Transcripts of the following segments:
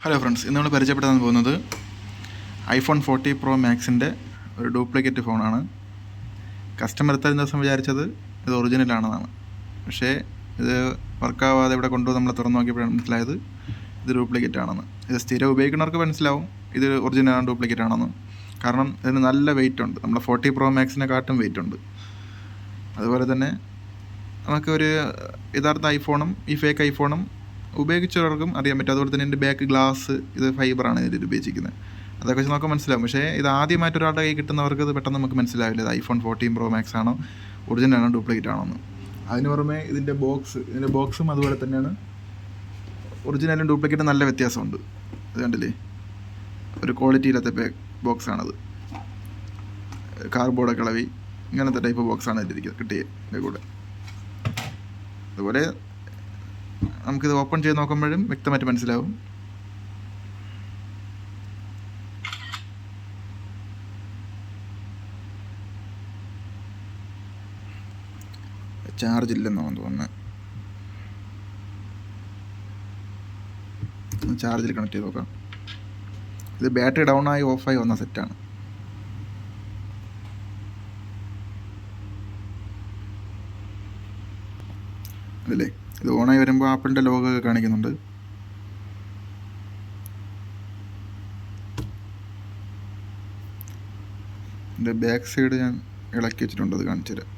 Hello friends, ഇന്ന് നമ്മൾ പരിചയപ്പെടുത്താൻ പോകുന്നത് iPhone 40 Pro Maxൻ്റെ ഒരു ഡ്യൂപ്ലിക്കേറ്റ് ഫോണാണ്. കസ്റ്റമർ ഇത്രയും ദിവസം വിചാരിച്ചത് ഇത് ഒറിജിനലാണെന്നാണ്. പക്ഷേ ഇത് വർക്കാവാതെ ഇവിടെ കൊണ്ടുവന്ന് നമ്മൾ തുറന്നു നോക്കിയപ്പോഴാണ് മനസ്സിലായത് ഇത് ഡ്യൂപ്ലിക്കേറ്റ് ആണെന്ന്. ഇത് സ്ഥിരം ഉപയോഗിക്കുന്നവർക്ക് മനസ്സിലാവും ഇത് ഒറിജിനലാണ് ഡ്യൂപ്ലിക്കേറ്റ് ആണെന്ന്. കാരണം ഇതിന് നല്ല വെയിറ്റ് ഉണ്ട്. നമ്മുടെ 40 Pro Maxനെക്കാട്ടും വെയിറ്റ് ഉണ്ട്. അതുപോലെ തന്നെ നമുക്കൊരു യഥാർത്ഥ ഐഫോണും ഈ ഫേക്ക് ഐഫോണും ഉപയോഗിച്ചവർക്കും അറിയാൻ പറ്റും. അതുപോലെ തന്നെ എൻ്റെ ബാക്ക് ഗ്ലാസ് ഇത് ഫൈബറാണ് ഇതിൽ ഉപയോഗിച്ചിരിക്കുന്നത്. അതൊക്കെ വെച്ച് നമുക്ക് മനസ്സിലാവും. പക്ഷേ ഇത് ആദ്യമായിട്ട് ഒരാളുടെ കൈ കിട്ടുന്നവർക്ക് ഇത് പെട്ടെന്ന് നമുക്ക് മനസ്സിലാവില്ല ഇത് iPhone 14 Pro Max ആണോ ഒറിജിനലാണോ ഡ്യൂപ്ലിക്കേറ്റ് ആണോ എന്ന്. അതിന് പുറമെ ഇതിൻ്റെ ബോക്സും അതുപോലെ തന്നെയാണ്. ഒറിജിനലും ഡ്യൂപ്ലിക്കേറ്റും നല്ല വ്യത്യാസമുണ്ട്. ഇത് കണ്ടില്ലേ, ഒരു ക്വാളിറ്റി ഇല്ലാത്ത ബോക്സാണത്. കാർഡ്ബോർഡൊക്കെ ഇളവി ഇങ്ങനത്തെ ടൈപ്പ് ബോക്സാണ് ഇതിരിക്കുന്നത് കിട്ടിയത് കൂടെ. അതുപോലെ നമുക്കിത് ഓപ്പൺ ചെയ്ത് നോക്കുമ്പോഴും വ്യക്തമായിട്ട് മനസ്സിലാവും. ചാർജ് ഇല്ലെന്നാണ് തോന്നുന്നത്. ചാർജിൽ കണക്ട് ചെയ്ത് നോക്കാം. ഇത് ബാറ്ററി ഡൗൺ ആയി ഓഫായി വന്ന സെറ്റാണ്. അതല്ലേ, ഇത് ഓണായി വരുമ്പോൾ ആപ്പിളിൻ്റെ ലോഗോ ഒക്കെ കാണിക്കുന്നുണ്ട്. ഇതിൻ്റെ ബാക്ക് സൈഡ് ഞാൻ ഇളക്കി വെച്ചിട്ടുണ്ട്, അത് കാണിച്ചു തരാം.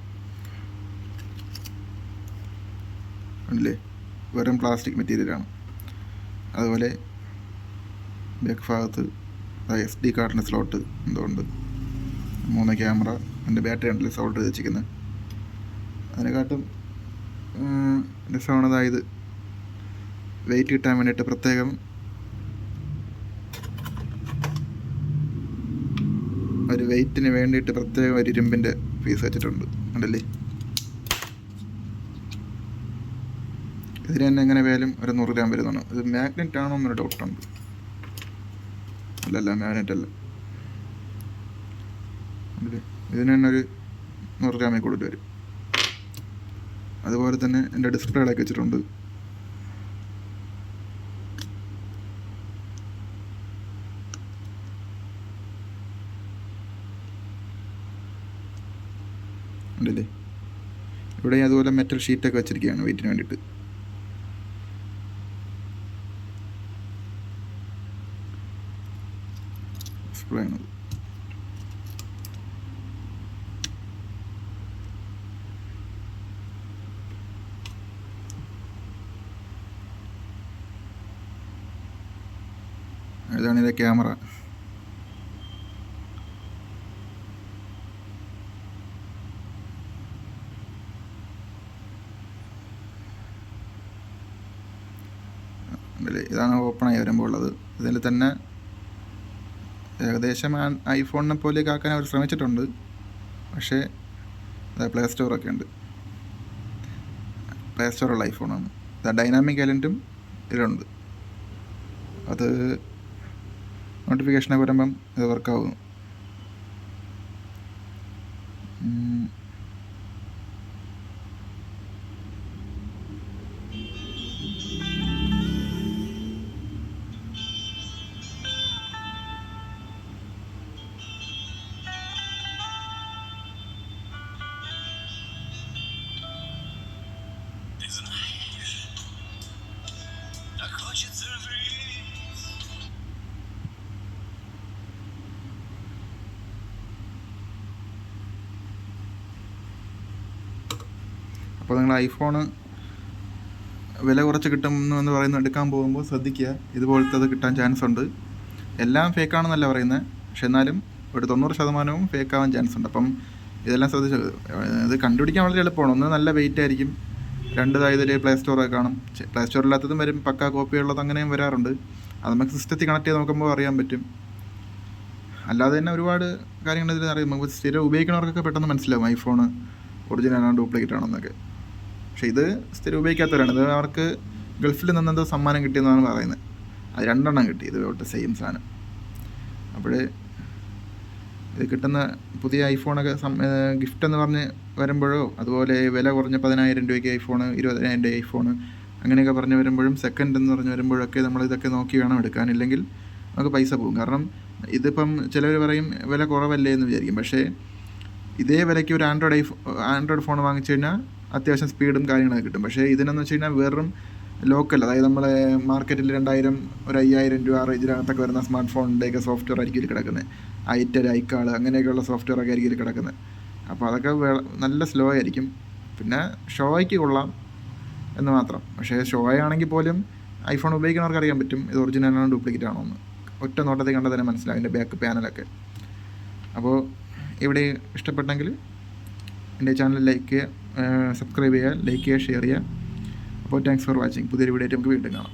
കണ്ടില്ലേ, വെറും പ്ലാസ്റ്റിക് മെറ്റീരിയലാണ്. അതുപോലെ ബാക്ക് ഭാഗത്ത് SD കാർഡിൻ്റെ സ്ലോട്ട് എന്തുകൊണ്ട് 3 ക്യാമറ. എൻ്റെ ബാറ്ററി ഉണ്ടല്ലേ സോൾട്ട് ചെയ്ത് വെച്ചിരിക്കുന്നത്. അതിനെക്കാട്ടും രസമാണ്. അതായത് വെയിറ്റ് കിട്ടാൻ വേണ്ടിയിട്ട് പ്രത്യേകം ഒരു വെയിറ്റിന് വേണ്ടിയിട്ട് പ്രത്യേകം ഒരു ഇരുമ്പിൻ്റെ പീസ് വെച്ചിട്ടുണ്ട്. കണ്ടല്ലേ, ഇതിന് തന്നെ എങ്ങനെ പോയാലും ഒരു 100 ഗ്രാം വരുന്നതാണ്. ഇത് മാഗ്നറ്റ് ആണോ എന്നൊരു ഡൗട്ടുണ്ട്. അല്ലല്ല, മാഗ്നറ്റ് അല്ല. ഇതിന് തന്നെ ഒരു 100 ഗ്രാമിൽ കൂടുതൽ വരും. അതുപോലെ തന്നെ എൻ്റെ ഡിസ്പ്ലേകളൊക്കെ വെച്ചിട്ടുണ്ട്. ഉണ്ടല്ലേ, ഇവിടെ അതുപോലെ മെറ്റൽ ഷീറ്റൊക്കെ വെച്ചിരിക്കുകയാണ് വെയിറ്റിന് വേണ്ടിയിട്ട്. ഡിസ്പ്ലേ ആണത്. ഇതാണ് ഇതിൻ്റെ ക്യാമറ. ഇതാണ് ഓപ്പണായി വരുമ്പോൾ ഉള്ളത്. ഇതിൽ തന്നെ ഏകദേശം ഐഫോണിനെ പോലെയൊക്കെ ആക്കാൻ അവർ ശ്രമിച്ചിട്ടുണ്ട്. പക്ഷേ പ്ലേ സ്റ്റോറൊക്കെ ഉണ്ട്. പ്ലേ സ്റ്റോറുള്ള ഐഫോണാണ്. ഡൈനാമിക് ഐലൻഡും ഇതിലുണ്ട്. അത് നോട്ടിഫിക്കേഷനൊക്കെ വരുമ്പം ഇത് വർക്കാവും. അപ്പോൾ നിങ്ങൾ ഐഫോണ് വില കുറച്ച് കിട്ടുന്നു എന്ന് പറയുന്നത് എടുക്കാൻ പോകുമ്പോൾ ശ്രദ്ധിക്കുക. ഇതുപോലത്തെ അത് കിട്ടാൻ ചാൻസ് ഉണ്ട്. എല്ലാം ഫേക്കാണെന്നല്ല പറയുന്നത്, പക്ഷെ എന്നാലും ഒരു 90% ഫേക്കാവാൻ ചാൻസ് ഉണ്ട്. അപ്പം ഇതെല്ലാം ശ്രദ്ധിച്ച് ഇത് കണ്ടുപിടിക്കാൻ വളരെ എളുപ്പമാണ്. ഒന്ന് നല്ല വെയിറ്റ് ആയിരിക്കും, ഇതിൽ പ്ലേ സ്റ്റോറൊക്കെ കാണും. പ്ലേ സ്റ്റോറില്ലാത്തതും വരും, പക്കാ കോപ്പിയുള്ളത് അങ്ങനെയും വരാറുണ്ട്. അത് നമുക്ക് സിസ്റ്റത്തിൽ കണക്ട് ചെയ്ത് നോക്കുമ്പോൾ അറിയാൻ പറ്റും. അല്ലാതെ തന്നെ ഒരുപാട് കാര്യങ്ങൾ ഇതിൽ അറിയാം. നമുക്ക് സ്ഥിരം ഉപയോഗിക്കുന്നവർക്കൊക്കെ പെട്ടെന്ന് മനസ്സിലാവും ഐഫോൺ ഒറിജിനലാണോ ഡ്യൂപ്ലിക്കേറ്റ് ആണെന്നൊക്കെ. പക്ഷേ ഇത് സ്ഥിരം ഉപയോഗിക്കാത്തവരാണ്. ഇത് അവർക്ക് ഗൾഫിൽ നിന്നെന്തോ സമ്മാനം കിട്ടിയെന്നാണ് പറയുന്നത്. അത് 2 എണ്ണം കിട്ടി ഇതുപോലത്തെ സെയിം സാധനം. അപ്പോൾ ഇത് കിട്ടുന്ന പുതിയ ഐഫോണൊക്കെ ഗിഫ്റ്റ് എന്ന് പറഞ്ഞ് വരുമ്പോഴോ അതുപോലെ വില കുറഞ്ഞ 10,000 രൂപയ്ക്ക് ഐഫോണ്, 20,000 ഐഫോണ് അങ്ങനെയൊക്കെ പറഞ്ഞ് വരുമ്പോഴും സെക്കൻഡ് എന്ന് പറഞ്ഞ് വരുമ്പോഴൊക്കെ നമ്മളിതൊക്കെ നോക്കി വേണം എടുക്കാൻ, ഇല്ലെങ്കിൽ നമുക്ക് പൈസ പോകും. കാരണം ഇതിപ്പം ചിലർ പറയും വില കുറവല്ലേ എന്ന് വിചാരിക്കും, പക്ഷേ ഇതേ വിലയ്ക്ക് ഒരു ആൻഡ്രോയിഡ് ഫോൺ വാങ്ങിച്ചു കഴിഞ്ഞാൽ അത്യാവശ്യം സ്പീഡും കാര്യങ്ങളൊക്കെ കിട്ടും. പക്ഷേ ഇതിനെന്ന് വെച്ച് കഴിഞ്ഞാൽ വെറും ലോക്കൽ, അതായത് നമ്മളെ മാർക്കറ്റിൽ 2000 ഒരു 5000 രൂപ റേഞ്ചിനകത്തൊക്കെ വരുന്ന സ്മാർട്ട് ഫോണിൻ്റെയൊക്കെ സോഫ്റ്റ്വെയർ ആയിരിക്കും ഇതിൽ കിടക്കുന്നത്. ഐറ്റൽ, ഐക്കാൾ അങ്ങനെയൊക്കെയുള്ള സോഫ്റ്റ്വെയർ ഒക്കെ ആയിരിക്കും ഇതിൽ കിടക്കുന്നത്. അപ്പോൾ അതൊക്കെ നല്ല സ്ലോ ആയിരിക്കും. പിന്നെ ഷോയ്ക്ക് കൊള്ളാം എന്ന് മാത്രം. പക്ഷേ ഷോ ആണെങ്കിൽ പോലും ഐഫോൺ ഉപയോഗിക്കുന്നവർക്ക് അറിയാൻ പറ്റും ഇത് ഒറിജിനലാണോ ഡ്യൂപ്ലിക്കേറ്റ് ആണോ എന്ന്. ഒറ്റ നോട്ടത്തിൽ കണ്ടാൽ തന്നെ മനസ്സിലാവും അതിൻ്റെ ബാക്ക് പാനലൊക്കെ. അപ്പോൾ ഇവിടെ ഇഷ്ടപ്പെട്ടെങ്കിൽ എൻ്റെ ചാനൽ സബ്സ്ക്രൈബ് ചെയ്യുക, ലൈക്ക് ചെയ്യുക, ഷെയർ ചെയ്യുക. അപ്പോൾ താങ്ക്സ് ഫോർ വാച്ചിങ്. പുതിയൊരു വീഡിയോ ആയിട്ട് നമുക്ക് വീണ്ടും കാണാം.